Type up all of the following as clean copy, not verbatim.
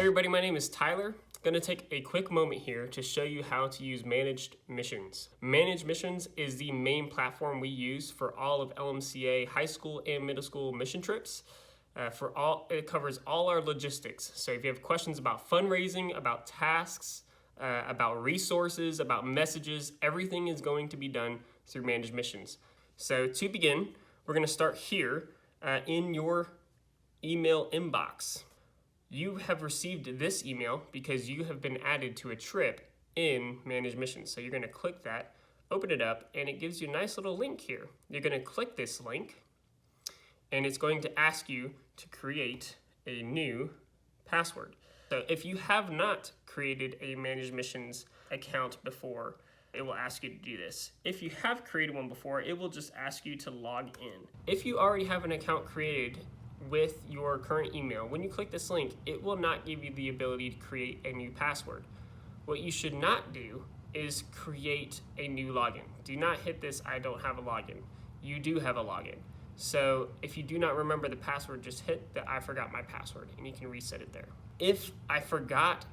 everybody, my name is Tyler. I'm going to take a quick moment here to show you how to use Managed Missions. Managed Missions is the main platform we use for all of LMCA high school and middle school mission trips. It covers all our logistics. So if you have questions about fundraising, about tasks, about resources, about messages, everything is going to be done through Managed Missions. So to begin, we're going to start here in your email inbox. You have received this email because you have been added to a trip in Managed Missions. So you're going to click that, open it up, and it gives you a nice little link here. You're going to click this link, and it's going to ask you to create a new password. So if you have not created a Managed Missions account before, it will ask you to do this. If you have created one before, it will just ask you to log in. If you already have an account created with your current email, when you click this link, it will not give you the ability to create a new password. What you should not do is create a new login. Do not hit this "I don't have a login." You do have a login. So if you do not remember the password, just hit the "I forgot my password" and you can reset it there. If I forgot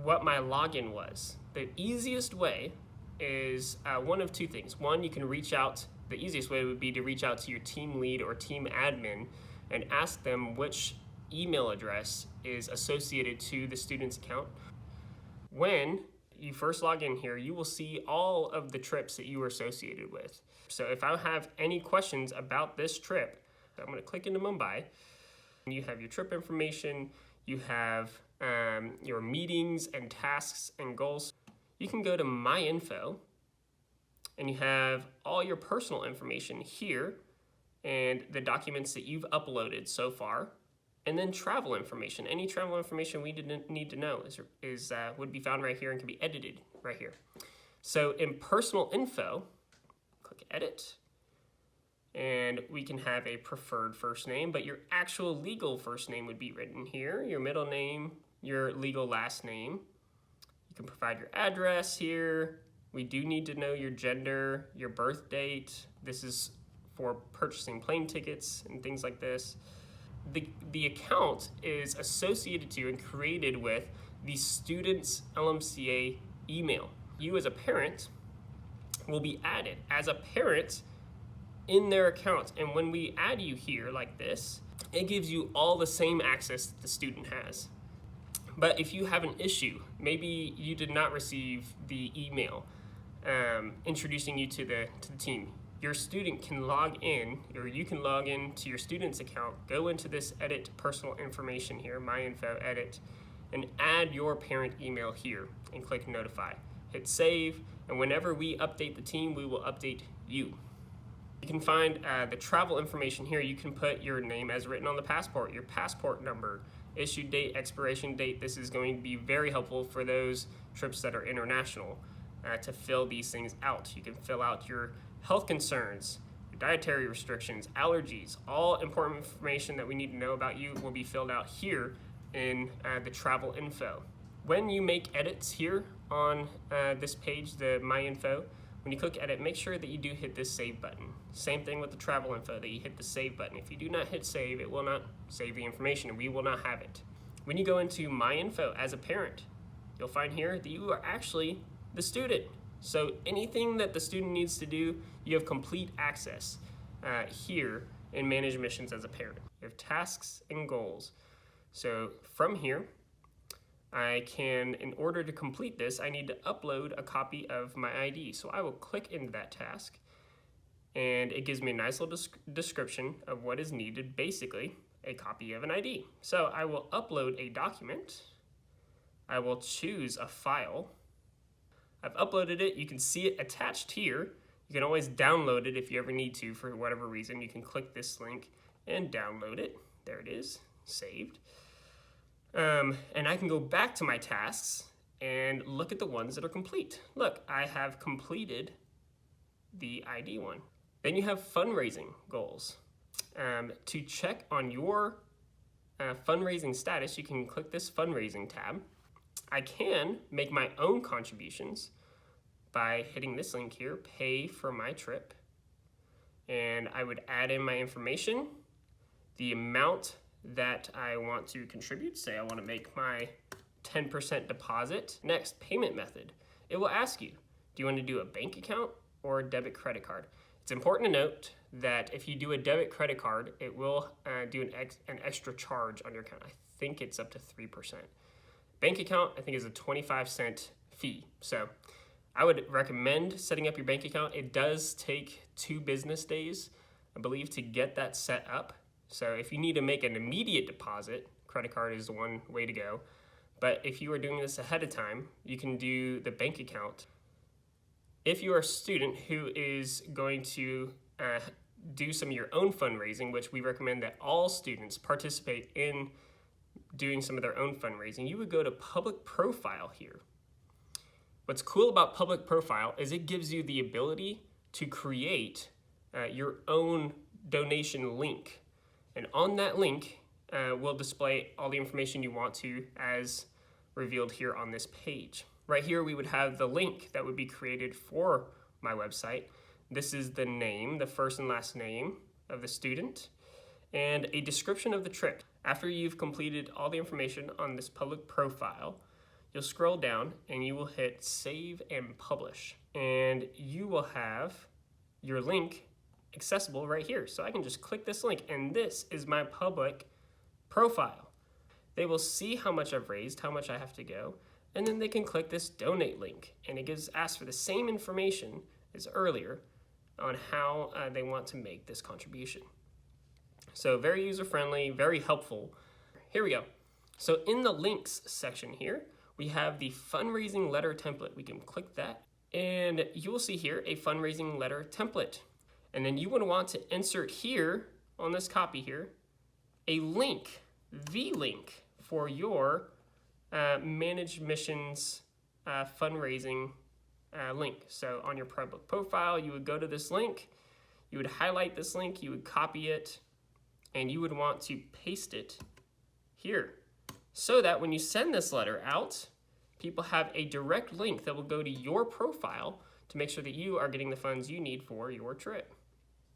what my login was, the easiest way is one of two things. One, you can reach out. The easiest way would be to reach out to your team lead or team admin and ask them which email address is associated to the student's account. When you first log in here, you will see all of the trips that you are associated with. So if I have any questions about this trip, I'm going to click into Mumbai. You have your trip information, you have your meetings and tasks and goals. You can go to My Info, and you have all your personal information here, and the documents that you've uploaded so far, and then travel information. Any travel information we didn't need to know would be found right here and can be edited right here. So in personal info, click edit, and we can have a preferred first name, but your actual legal first name would be written here, your middle name, your legal last name. You can provide your address here. We do need to know your gender, your birth date. This is for purchasing plane tickets and things like this. The account is associated to and created with the student's LMCA email. You as a parent will be added as a parent in their account. And when we add you here like this, it gives you all the same access that the student has. But if you have an issue, maybe you did not receive the email introducing you to the team, your student can log in, or you can log in to your student's account, go into this edit personal information here, My Info, edit, and add your parent email here and click notify. Hit save, and whenever we update the team, we will update you. You can find the travel information here. You can put your name as written on the passport, your passport number, issue date, expiration date. This is going to be very helpful for those trips that are international to fill these things out. You can fill out your health concerns, your dietary restrictions, allergies. All important information that we need to know about you will be filled out here in the travel info. When you make edits here on this page, the My Info, when you click edit, make sure that you do hit this save button. Same thing with the travel info, that you hit the save button. If you do not hit save, it will not save the information and we will not have it. When you go into My Info as a parent, you'll find here that you are actually the student. So anything that the student needs to do, you have complete access here in Managed Missions as a parent. You have tasks and goals. So from here, I can, in order to complete this, I need to upload a copy of my ID. So I will click into that task, and it gives me a nice little description of what is needed, basically a copy of an ID. So I will upload a document. I will choose a file. I've uploaded it. You can see it attached here. You can always download it if you ever need to for whatever reason. You can click this link and download it. There it is, saved. And I can go back to my tasks and look at the ones that are complete. Look, I have completed the ID one. Then you have fundraising goals. To check on your fundraising status, you can click this fundraising tab. I can make my own contributions by hitting this link here, pay for my trip. And I would add in my information, the amount that I want to contribute. Say I want to make my 10% deposit. Next, payment method. It will ask you, do you want to do a bank account or a debit credit card? It's important to note that if you do a debit credit card, it will do an extra charge on your account. I think it's up to 3%. Bank account, I think, is a 25-cent fee. So I would recommend setting up your bank account. It does take 2 business days, I believe, to get that set up. So if you need to make an immediate deposit, credit card is the one way to go. But if you are doing this ahead of time, you can do the bank account. If you are a student who is going to do some of your own fundraising, which we recommend that all students participate in doing some of their own fundraising, you would go to public profile here. What's cool about public profile is it gives you the ability to create your own donation link. And on that link, we'll display all the information you want to as revealed here on this page. Right here, we would have the link that would be created for my website. This is the name, the first and last name of the student, and a description of the trip. After you've completed all the information on this public profile, you'll scroll down and you will hit Save and Publish. And you will have your link accessible right here. So I can just click this link, and this is my public profile. They will see how much I've raised, how much I have to go, and then they can click this donate link, and it asks for the same information as earlier on how they want to make this contribution. So very user-friendly, very helpful. Here we go. So in the links section here, we have the fundraising letter template. We can click that, and you will see here a fundraising letter template. And then you would want to insert here on this copy here a link, the link for your Managed Missions fundraising link. So on your public profile, you would go to this link, you would highlight this link, you would copy it, and you would want to paste it here so that when you send this letter out, people have a direct link that will go to your profile to make sure that you are getting the funds you need for your trip.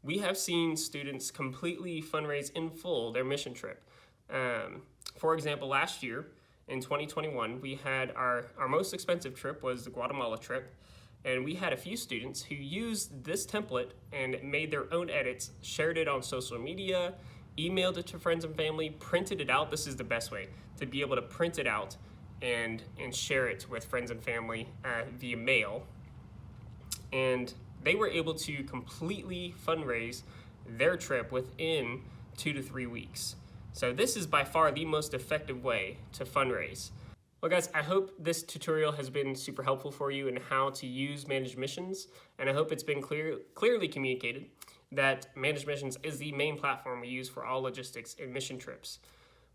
We have seen students completely fundraise in full their mission trip. For example, last year in 2021, we had our most expensive trip was the Guatemala trip, and we had a few students who used this template and made their own edits, shared it on social media, emailed it to friends and family, printed it out. This is the best way to be able to print it out and share it with friends and family via mail. And they were able to completely fundraise their trip within 2 to 3 weeks. So this is by far the most effective way to fundraise. Well guys, I hope this tutorial has been super helpful for you in how to use Managed Missions, and I hope it's been clearly communicated that Managed Missions is the main platform we use for all logistics and mission trips.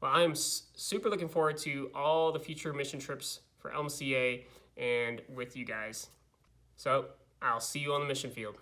Well, I am super looking forward to all the future mission trips for LMCA and with you guys. So I'll see you on the mission field.